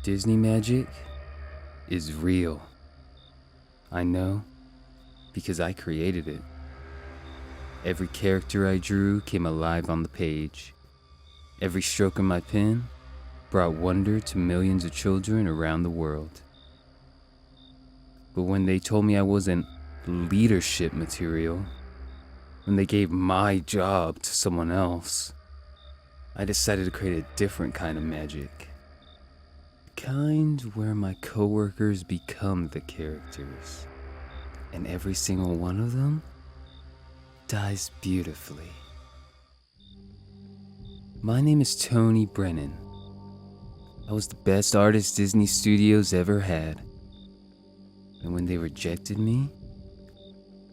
Disney magic is real. I know because I created it. Every character I drew came alive on the page. Every stroke of my pen brought wonder to millions of children around the world. But when they told me I wasn't leadership material, when they gave my job to someone else, I decided to create a different kind of magic. The kind where my coworkers become the characters, and every single one of them dies beautifully. My name is Tony Brennan. I was the best artist Disney Studios ever had. And when they rejected me,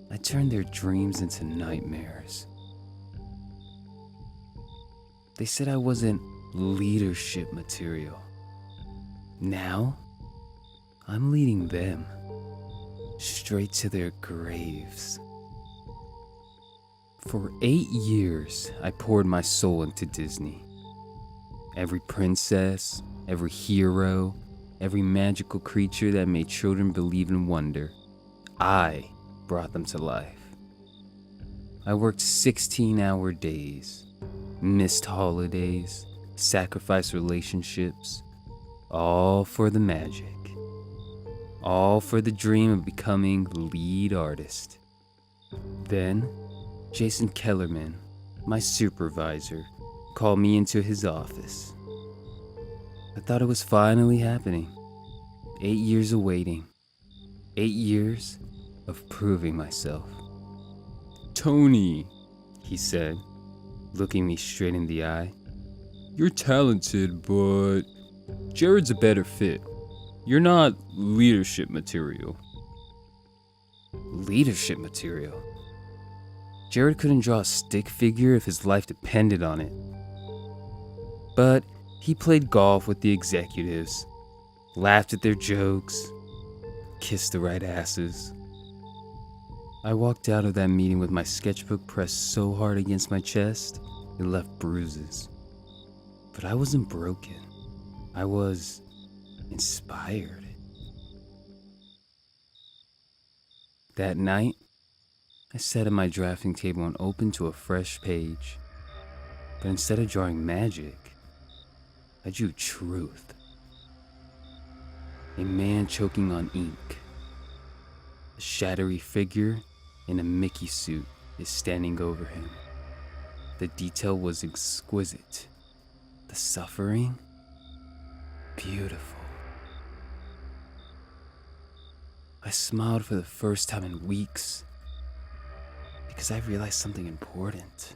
I turned their dreams into nightmares. They said I wasn't leadership material. Now, I'm leading them straight to their graves. For 8 years, I poured my soul into Disney. Every princess, every hero, every magical creature that made children believe in wonder, I brought them to life. I worked 16-hour days, missed holidays, sacrificed relationships, all for the magic. All for the dream of becoming lead artist. Then, Jason Kellerman, my supervisor, called me into his office. I thought it was finally happening. 8 years of waiting. 8 years of proving myself. "Tony," he said, looking me straight in the eye. "You're talented, but Jared's a better fit. You're not leadership material." Leadership material? Jared couldn't draw a stick figure if his life depended on it. But he played golf with the executives, laughed at their jokes, kissed the right asses. I walked out of that meeting with my sketchbook pressed so hard against my chest, it left bruises. But I wasn't broken. I was inspired. That night, I sat at my drafting table and opened to a fresh page. But instead of drawing magic, I drew truth. A man choking on ink. A shadowy figure in a Mickey suit is standing over him. The detail was exquisite. The suffering, beautiful. I smiled for the first time in weeks because I realized something important.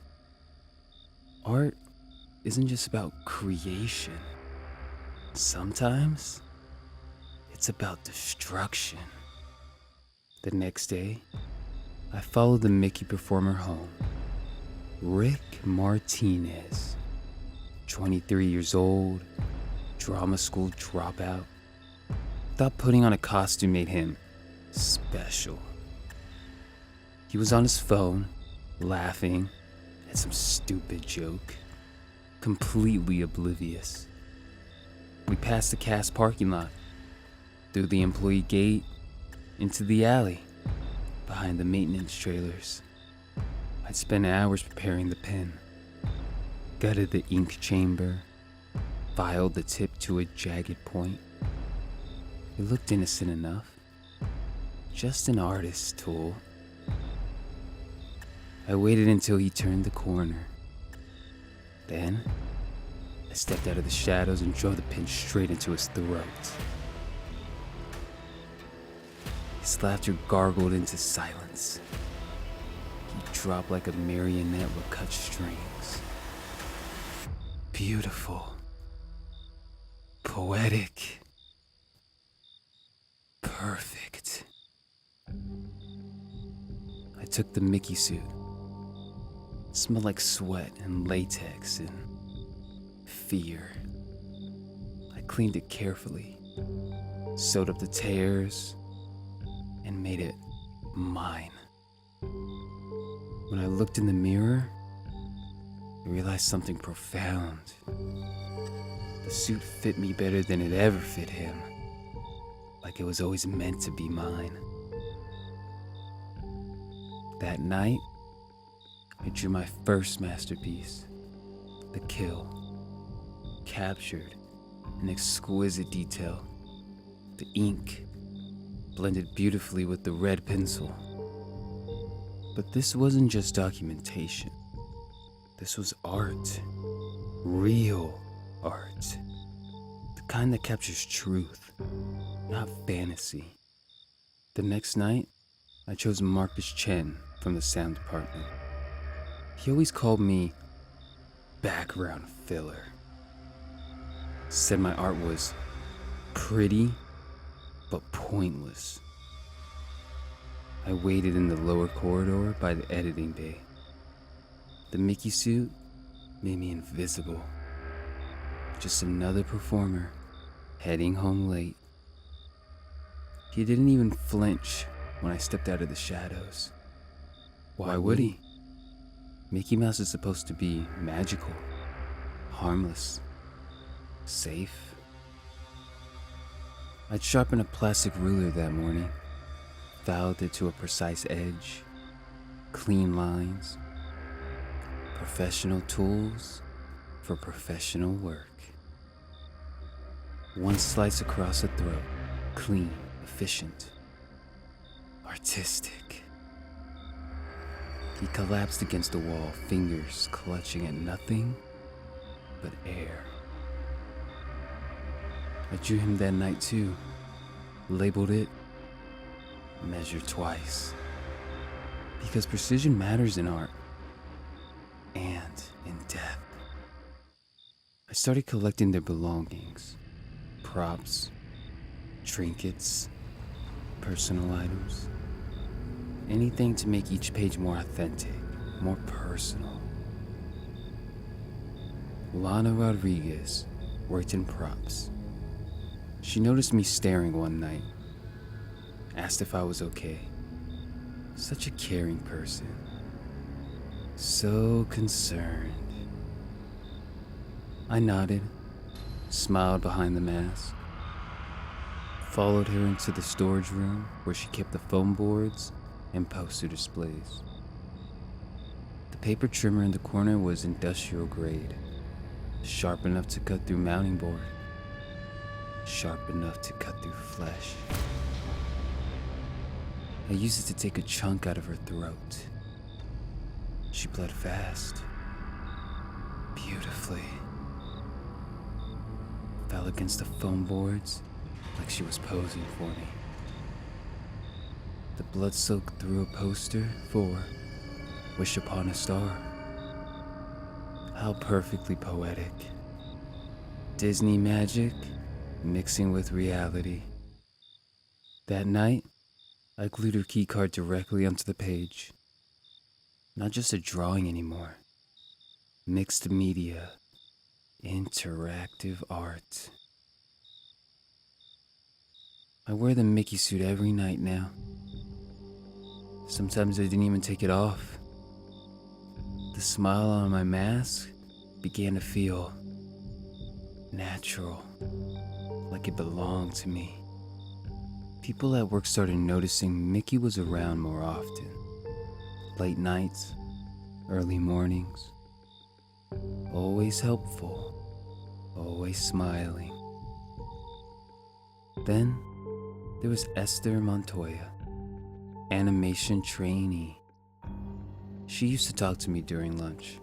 Art isn't just about creation. Sometimes it's about destruction. The next day, I followed the Mickey performer home. Rick Martinez, 23 years old, drama school dropout. Thought putting on a costume made him special. He was on his phone, laughing at some stupid joke, completely oblivious. We passed the cast parking lot, through the employee gate, into the alley, behind the maintenance trailers. I'd spent hours preparing the pen, gutted the ink chamber, filed the tip to a jagged point. It looked innocent enough, just an artist's tool. I waited until he turned the corner. Then, I stepped out of the shadows and drove the pen straight into his throat. His laughter gargled into silence. He dropped like a marionette with cut strings. Beautiful. Poetic. Perfect. I took the Mickey suit. It smelled like sweat and latex and fear. I cleaned it carefully, sewed up the tears, and made it mine. When I looked in the mirror, I realized something profound. The suit fit me better than it ever fit him, like it was always meant to be mine. That night, I drew my first masterpiece, The Kill. Captured in exquisite detail, the ink blended beautifully with the red pencil. But this wasn't just documentation. This was art. Real art. The kind that captures truth, not fantasy. The next night, I chose Marcus Chen from the sound department. He always called me background filler. Said my art was pretty, but pointless. I waited in the lower corridor by the editing bay. The Mickey suit made me invisible. Just another performer heading home late. He didn't even flinch when I stepped out of the shadows. Why would he? Mickey Mouse is supposed to be magical, harmless, safe. I'd sharpened a plastic ruler that morning, filed it to a precise edge, clean lines, professional tools for professional work. One slice across the throat, clean, efficient, artistic. He collapsed against the wall, fingers clutching at nothing but air. I drew him that night too, labeled it, measured twice. Because precision matters in art, and in death. I started collecting their belongings, props, trinkets, personal items. Anything to make each page more authentic, more personal. Lana Rodriguez worked in props. She noticed me staring one night, asked if I was okay. Such a caring person. So concerned. I nodded, smiled behind the mask, followed her into the storage room where she kept the foam boards and poster displays. The paper trimmer in the corner was industrial grade, sharp enough to cut through mounting board, sharp enough to cut through flesh. I used it to take a chunk out of her throat. She bled fast, beautifully. Fell against the foam boards like she was posing for me. The blood soaked through a poster for Wish Upon a Star. How perfectly poetic. Disney magic mixing with reality. That night, I glued her keycard directly onto the page. Not just a drawing anymore. Mixed media. Interactive art. I wear the Mickey suit every night now. Sometimes I didn't even take it off. The smile on my mask began to feel natural, like it belonged to me. People at work started noticing Mickey was around more often. Late nights, early mornings. Always helpful, always smiling. Then there was Esther Montoya, animation trainee. She used to talk to me during lunch.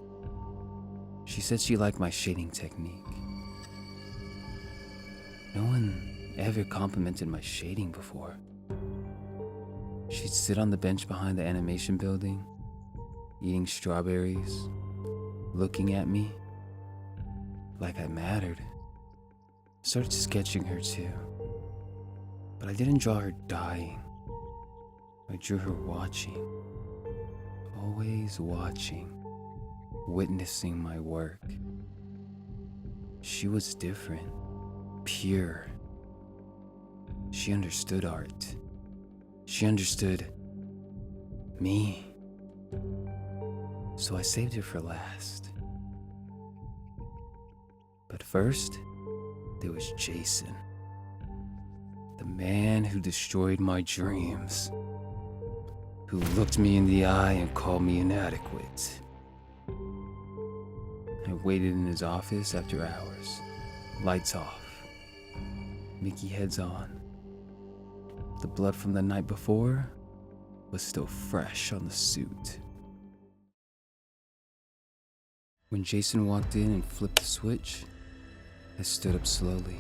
She said she liked my shading technique. No one ever complimented my shading before. She'd sit on the bench behind the animation building, eating strawberries, looking at me like I mattered. Started sketching her too, but I didn't draw her dying. I drew her watching, always watching, witnessing my work. She was different, pure. She understood art. She understood me. So I saved her for last. But first, there was Jason. The man who destroyed my dreams. Who looked me in the eye and called me inadequate. I waited in his office after hours. Lights off. Mickey heads on. The blood from the night before was still fresh on the suit. When Jason walked in and flipped the switch, I stood up slowly.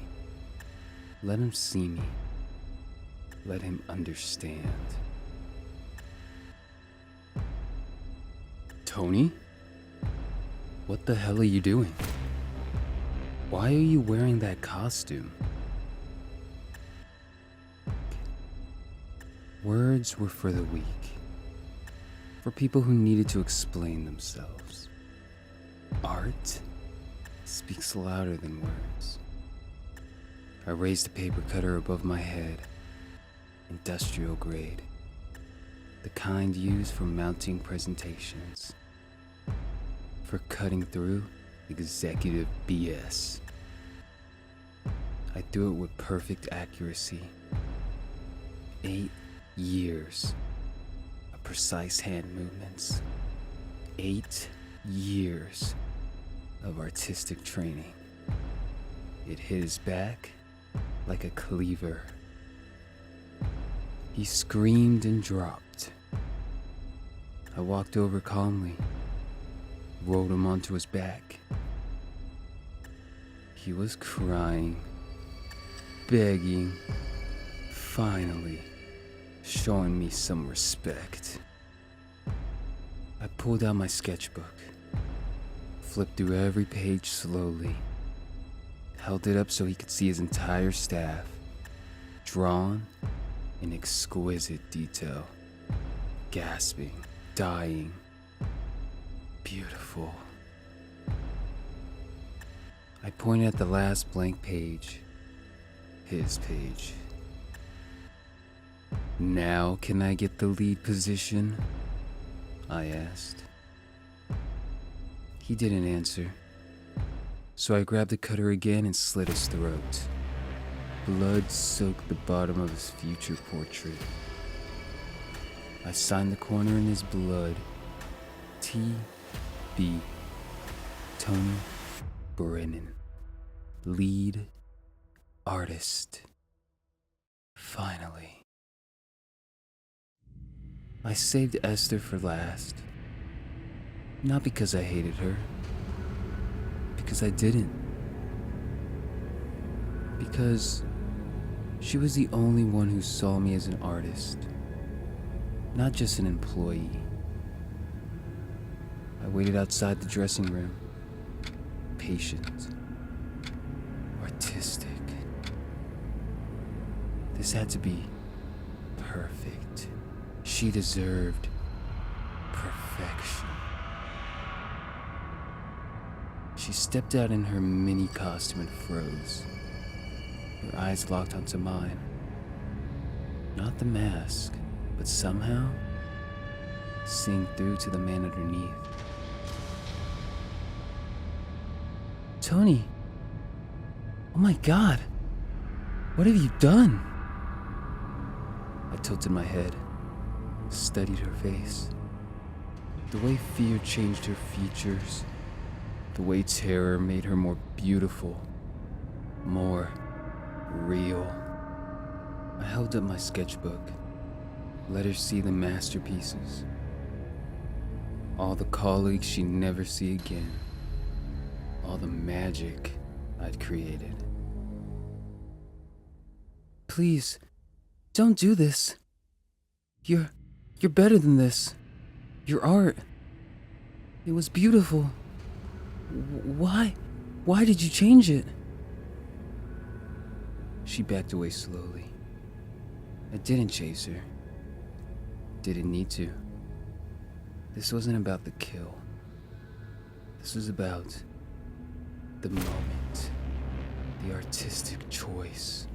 Let him see me. Let him understand. Tony? What the hell are you doing? Why are you wearing that costume? Words were for the weak. For people who needed to explain themselves. Art speaks louder than words. I raised a paper cutter above my head. Industrial grade. The kind used for mounting presentations. For cutting through executive BS. I threw it with perfect accuracy. 8 years of precise hand movements. 8 years of artistic training. It hit his back like a cleaver. He screamed and dropped. I walked over calmly, rolled him onto his back. He was crying, begging, finally showing me some respect. I pulled out my sketchbook, flipped through every page slowly, held it up so he could see his entire staff, drawn in exquisite detail, gasping, dying, beautiful. I pointed at the last blank page, his page. Now can I get the lead position? I asked. He didn't answer, so I grabbed the cutter again and slit his throat. Blood soaked the bottom of his future portrait. I signed the corner in his blood. T.B. Tony Brennan. Lead artist. Finally. I saved Esther for last. Not because I hated her. Because I didn't. Because she was the only one who saw me as an artist, not just an employee. I waited outside the dressing room, patient, artistic. This had to be perfect. She deserved perfection. She stepped out in her mini costume and froze. Her eyes locked onto mine. Not the mask, but somehow seeing through to the man underneath. Tony! Oh my God! What have you done? I tilted my head, studied her face. The way fear changed her features. The way terror made her more beautiful. More real. I held up my sketchbook, let her see the masterpieces. All the colleagues she'd never see again. All the magic I'd created. Please, don't do this. You're better than this. Your art. It was beautiful. Why did you change it? She backed away slowly. I didn't chase her. Didn't need to. This wasn't about the kill. This was about the moment, the artistic choice.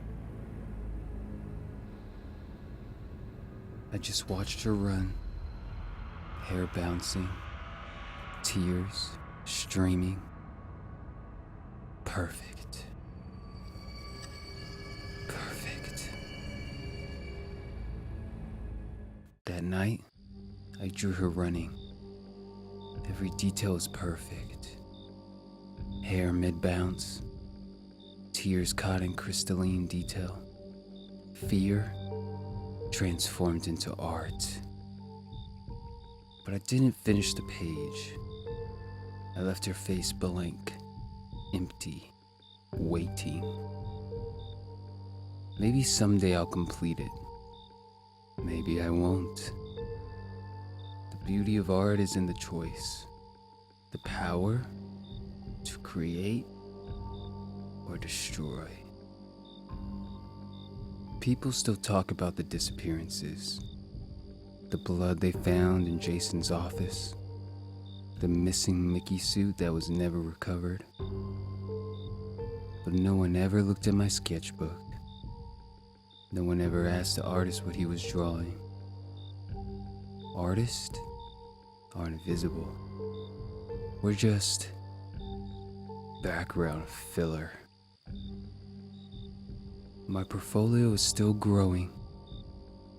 I just watched her run, hair bouncing, tears streaming. Perfect. That night, I drew her running. Every detail was perfect. Hair mid-bounce, tears caught in crystalline detail. Fear transformed into art. But I didn't finish the page. I left her face blank, empty, waiting. Maybe someday I'll complete it. Maybe I won't. The beauty of art is in the choice. The power to create or destroy. People still talk about the disappearances. The blood they found in Jason's office. The missing Mickey suit that was never recovered. But no one ever looked at my sketchbook. No one ever asked the artist what he was drawing. Artists aren't visible. We're just background filler. My portfolio is still growing,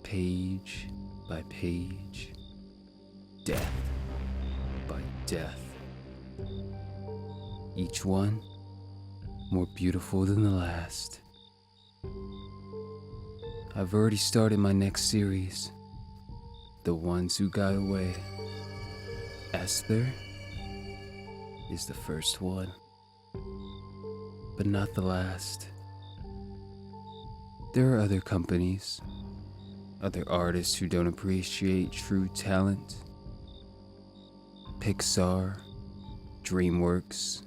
page by page, death by death. Each one more beautiful than the last. I've already started my next series, The Ones Who Got Away. Esther is the first one, but not the last. There are other companies, other artists who don't appreciate true talent. Pixar, DreamWorks,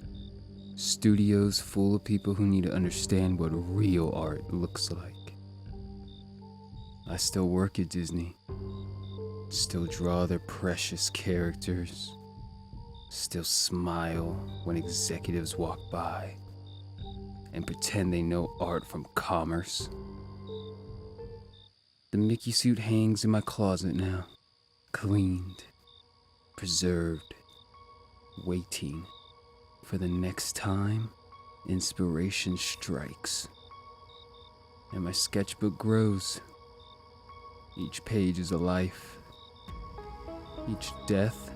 studios full of people who need to understand what real art looks like. I still work at Disney, still draw their precious characters, still smile when executives walk by and pretend they know art from commerce. The Mickey suit hangs in my closet now, cleaned, preserved, waiting for the next time inspiration strikes. And my sketchbook grows. Each page is a life. Each death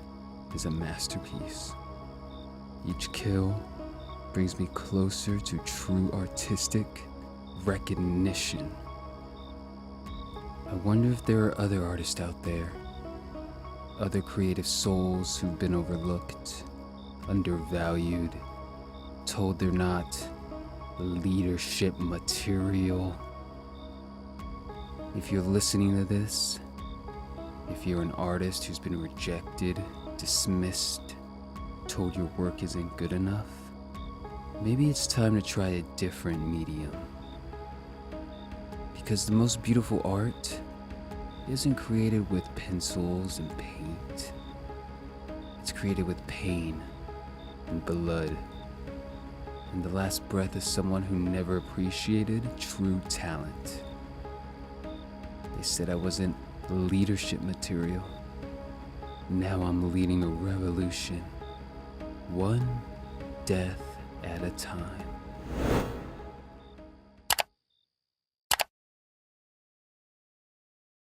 is a masterpiece. Each kill brings me closer to true artistic recognition. I wonder if there are other artists out there, other creative souls who've been overlooked, undervalued, told they're not leadership material. If you're listening to this, if you're an artist who's been rejected, dismissed, told your work isn't good enough, maybe it's time to try a different medium. Because the most beautiful art isn't created with pencils and paint. It's created with pain and blood and the last breath of someone who never appreciated true talent. They said I wasn't leadership material. Now I'm leading a revolution, one death at a time.